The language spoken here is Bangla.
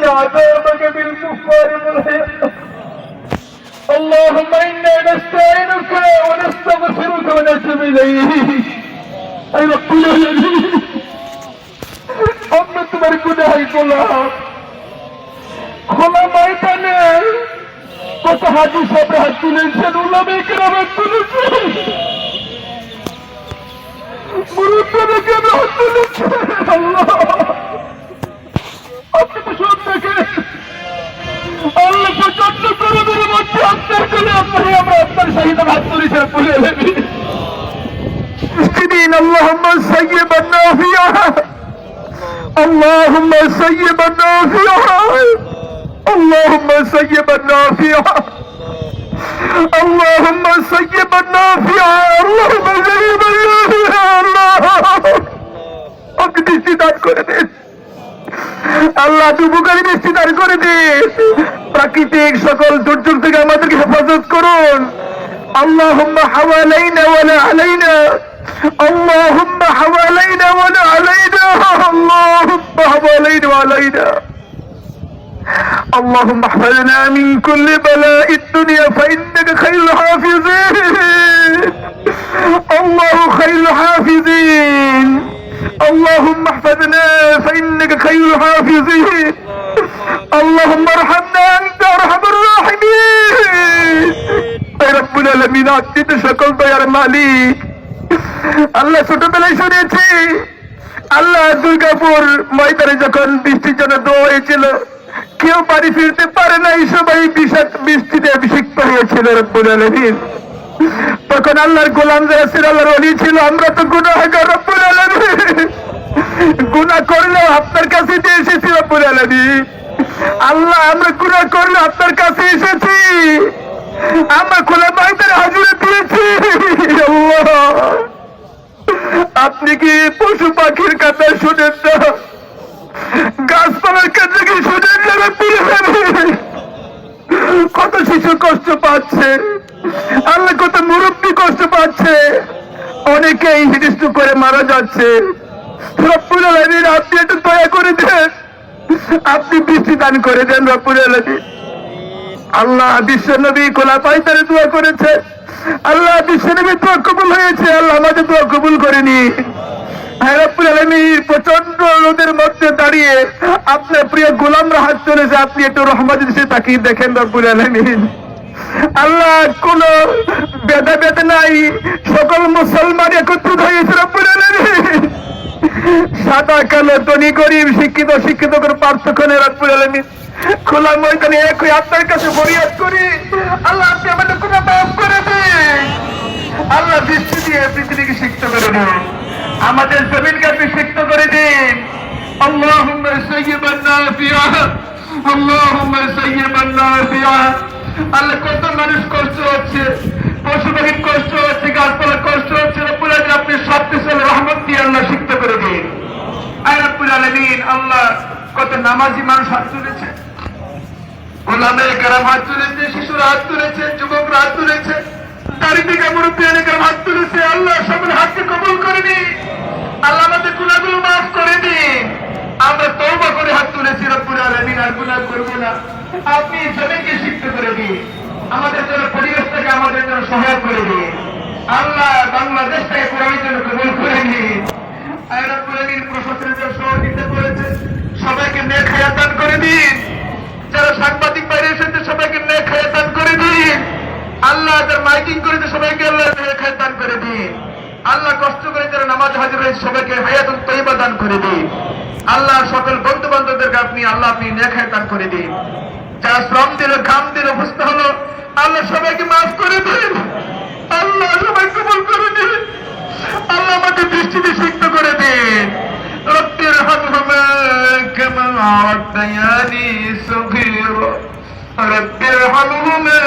عذابك بالكفار ملحقا اللهم إنا نستعينك ونستغفرك ونتوب إليك أي رب العالمين আমরা তোমার গুনাহ গোলাম খোলা ময়দানে কত হাজি সাহেব হাত তুলেছেন উলামায়ে কেরাম হাত তুলেছেন মুরব্বিরা কেন হাত তুলেছেন আল্লাহ আপনি তো সব দেখেন আল্লাহ প্রচন্ড গরমের মধ্যে আপনার কোলে আপনারে আমরা আপনার শহীদ হাত তুলেছেন বলে নেবি মুসলিমিন আল্লাহুম্মা সাইয়্যিবান নাফিয়া اللهم سيبا نافعا اللهم سيبا نافعا اللهم سيبا نافعا اللهم سيبا نافعا الله আপনি বৃষ্টি দান করে দিন আল্লাহ উপকারী বৃষ্টি দান করে দিন প্রাকৃতিক সকল দুর্যোগ থেকে আমাদেরকে হেফাজত করুন اللهم حوالينا ولا علينا اللهم حوالينا ولا علينا اللهم حوالينا وعلينا اللهم احفظنا من كل بلاء الدنيا فإنك خير الحافظين الله خير الحافظين اللهم احفظنا فإنك خير الحافظين اللهم ارحمنا أنت أرحم الراحمين يا رب العالمين عدت شكل يا مالك আল্লাহ ছোটবেলায় শুনেছি আল্লাহ দুর্গাপুর ময়দানে যখন বৃষ্টির জন্য দোয়া হয়েছিল কেউ বাড়ি ফিরতে পারে নাই সবাই বৃষ্টিতে অভিষিক্ত হয়েছিল রব্বুল আলামিন তখন আল্লাহর গোলাম যারা ছিল আল্লাহর ওলি ছিল আমরা তো গুনাহগার রব্বুল আলামিন গুনাহ করলেও আপনার কাছে দিয়ে এসেছি রব্বুল আলামিন আল্লাহ আমরা গুনাহ করলে আপনার কাছে এসেছি আমরা খোলা ময়দানে হাজিরা দিয়েছি আল্লাহ আপনি কি পশু পাখির কথা শুনেন না গাছপালার কথা কি শুনেন না কত শিশু কষ্ট পাচ্ছে আল্লাহ কত মুরব্বী কষ্ট পাচ্ছে অনেকেই হিংস্র করে মারা যাচ্ছে রব্বুল আলামিন আপনি একটু দয়া করে দেন আপনি বৃষ্টি দান করে দেন রব্বুল আলামিন আল্লাহ বিশ্ব নবী খোলা পায়তারে দোয়া করেছে আল্লাহ বিশ্ব নবী দোয়া কবুল হয়েছে আল্লাহ আমাদের দোয়া কবুল করেনি রব্বুল আলামিন প্রচন্ড রোদের মধ্যে দাঁড়িয়ে আপনার প্রিয় গোলামরা হাত তুলেছে আপনি একটু রহমতের দিকে তাকিয়ে দেখেন রব্বুল আলামিন আল্লাহ কোন ভেদাভেদ নাই সকল মুসলমান একত্রিত হয়েছে রব্বুল আলামিন সাদা কালো ধনী গরিব শিক্ষিত অশিক্ষিত করে পার্থক্য নেই রব্বুল আলামিন খোলা ময়দানে একই আপনার কাছে ফরিয়াদ করি আল্লাহ আপনি আমাদের গুনাহ মাফ করে দিন আল্লাহ বৃষ্টি দিয়ে পৃথিবীকে সিক্ত করে দিন আমাদের জমিনকে আপনি সিক্ত করে দিন আল্লাহুম্মা সাইয়্যিবান নাফিয়া আল্লাহুম্মা সাইয়্যিবান নাফিয়া আল্লাহ কত মানুষ কষ্ট হচ্ছে পশু পাখির কষ্ট হচ্ছে গাছপালা কষ্ট হচ্ছে রব্বুল আলামিন আপনি সব কিছু রহমত দিয়ে আল্লাহ সিক্ত করে দিন আয় রব্বুল আলামিন আল্লাহ কত নামাজি মানুষ হাত তুলেছে গোলামে কেরাম হাত তুলেছে শিশুরা হাত তুলেছে যুবকরা হাত তুলেছে দাড়ি থেকে মুরব্বিয়ানে কেরাম হাত তুলেছে আল্লাহ সবার হাতকে কবুল করে দিন আল্লাহ আমাদের গুনাহগুলো মাফ করে দিন আমরা তওবা করে হাত তুলেছি রব্বুল আলামিন আর গুনাহ করব না আপনি জমিকে সিক্ত করে দিন আমাদের জন্য পরিবেশটাকে আমাদের জন্য সহায়ক করে দিন আল্লাহ বাংলাদেশটাকে কোরআনের জন্য কবুল করে নিন আর রব্বুল আলামিন প্রশাসনের সহযোগিতা করেছে সবাইকে নেক হায়াত দান করে দিন যারা সাংবাদিক বাইরে এসেছে সবাইকে নেক হায়াত দান করে দিন আল্লাহ যারা মাইকিং করেছে সবাইকে আল্লাহ নেক হায়াত দান করে দিন আল্লাহ কষ্ট করে যারা নামাজ হাজির হয়েছে সবাইকে হায়াতুত তাইয়্যিবা দান করে দিন আল্লাহ সকল বন্ধু বান্ধবদেরকে আপনি নেক হায়াত দান করে দিন যারা শ্রম দিল ঘাম দিল বুঝতে হলো আল্লাহ সবাইকে মাফ করে দিন আল্লাহ সবাই কবুল করে দিন আল্লাহ আমাদের দৃষ্টিতে সিক্ত করে দিন رب ارحمهما كما ربياني صغيرا رب ارحمهما